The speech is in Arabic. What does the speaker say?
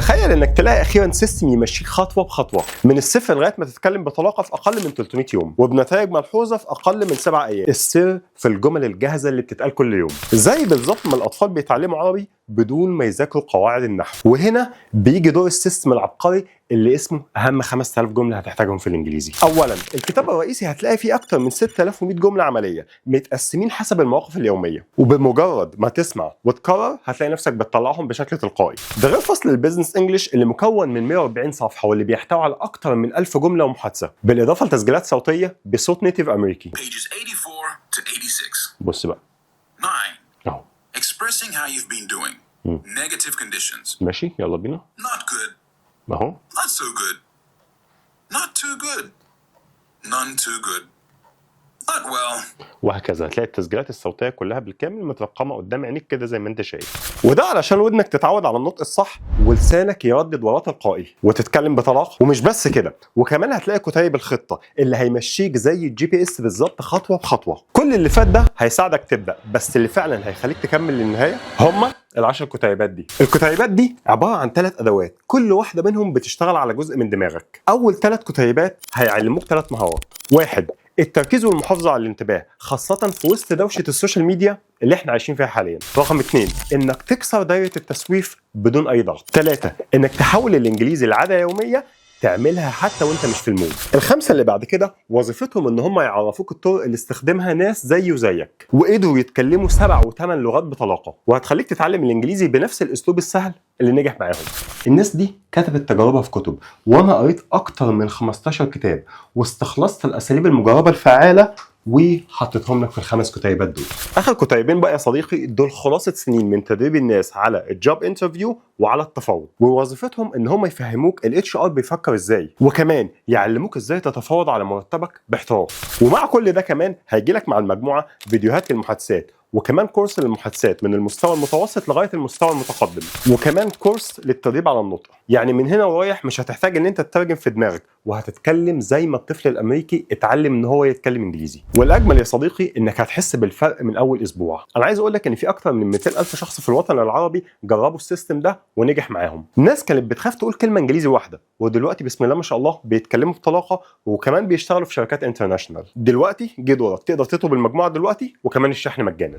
تخيل انك تلاقي اخيرا سيستم يمشيك خطوه بخطوه من الصفر لغايه ما تتكلم بطلاقه في اقل من 300 يوم وبنتائج ملحوظه في اقل من 7 ايام. السر في الجمل الجاهزه اللي بتتقال كل يوم، زي بالظبط ما الاطفال بيتعلموا عربي بدون ما يذاكروا قواعد النحو. وهنا بيجي دور السيستم العبقري اللي اسمه اهم 5000 جمله هتحتاجهم في الانجليزي. اولا، الكتاب الرئيسي هتلاقي فيه اكتر من 6100 جمله عمليه متقسمين حسب المواقف اليوميه، وبمجرد ما تسمع وتكرر هتلاقي نفسك بتطلعهم بشكل تلقائي. ده غير فصل البيزنس انجلش اللي مكون من 140 صفحه واللي بيحتوي على اكتر من 1000 جمله ومحادثه، بالاضافه لتسجيلات صوتيه بصوت نيتيف امريكي. Pages 84 to 86. بص بقى 9. اهو. Expressing how you've been doing. Negative conditions. ماشي، يلا بينا. Not good. اهو. Not so good. Not too good. None too good. Not well. وهكذا هتلاقي التسجيلات الصوتيه كلها بالكامل مترقمه قدام عينيك كده زي ما انت شايف. وده علشان ودنك تتعود على النطق الصح ولسانك يردد وراه تلقائي وتتكلم بطلاقه. ومش بس كده، وكمان هتلاقي كتيب الخطه اللي هيمشيك زي الجي بي اس بالظبط خطوه بخطوه. كل اللي فات ده هيساعدك تبدا، بس اللي فعلا هيخليك تكمل للنهايه هما ال10 كتيبات دي. الكتيبات دي عباره عن 3 ادوات، كل واحده منهم بتشتغل على جزء من دماغك. اول 3 كتيبات هيعلموك 3 مهارات. 1. التركيز والمحافظه على الانتباه، خاصه في وسط دوشه السوشيال ميديا اللي احنا عايشين فيها حاليا. رقم 2. انك تكسر دايره التسويف بدون اي ضغط. 3. انك تحول الانجليزي لعاده يوميه تعملها حتى وانت مش في المود. ال5 اللي بعد كده وظيفتهم ان هم يعرفوك الطرق اللي استخدمها ناس زي وزيك وقدروا يتكلموا 7 و8 لغات بطلاقه، وهتخليك تتعلم الانجليزي بنفس الاسلوب السهل اللي نجح معاهم. الناس دي كتبت تجاربها في كتب، وانا قريت اكتر من 15 كتاب واستخلصت الاساليب المجربه الفعاله وحطيتهم لك في ال5 كتيبات دول. اخر كتيبين بقى يا صديقي دول خلاصه سنين من تدريب الناس على الجوب انترفيو وعلى التفاوض، ووظيفتهم ان هم يفهموك الاتش ار بيفكر ازاي، وكمان يعلموك ازاي تتفاوض على مرتبك باحتراف. ومع كل ده كمان هيجي لك مع المجموعه فيديوهات للمحادثات، وكمان كورس للمحادثات من المستوى المتوسط لغايه المستوى المتقدم، وكمان كورس للتدريب على النطق. يعني من هنا ورايح مش هتحتاج ان انت تترجم في دماغك، وهتتكلم زي ما الطفل الامريكي اتعلم ان هو يتكلم انجليزي. والاجمل يا صديقي انك هتحس بالفرق من اول اسبوع. انا عايز اقول لك ان في اكتر من 200,000 شخص في الوطن العربي جربوا السيستم ده ونجح معاهم. الناس كانت بتخاف تقول كلمه انجليزي واحده، ودلوقتي بسم الله ما شاء الله بيتكلموا بطلاقه، وكمان بيشتغلوا في شركات انترناشونال. دلوقتي جه دورك، تقدر تطلب المجموعه دلوقتي، وكمان الشحن مجانا.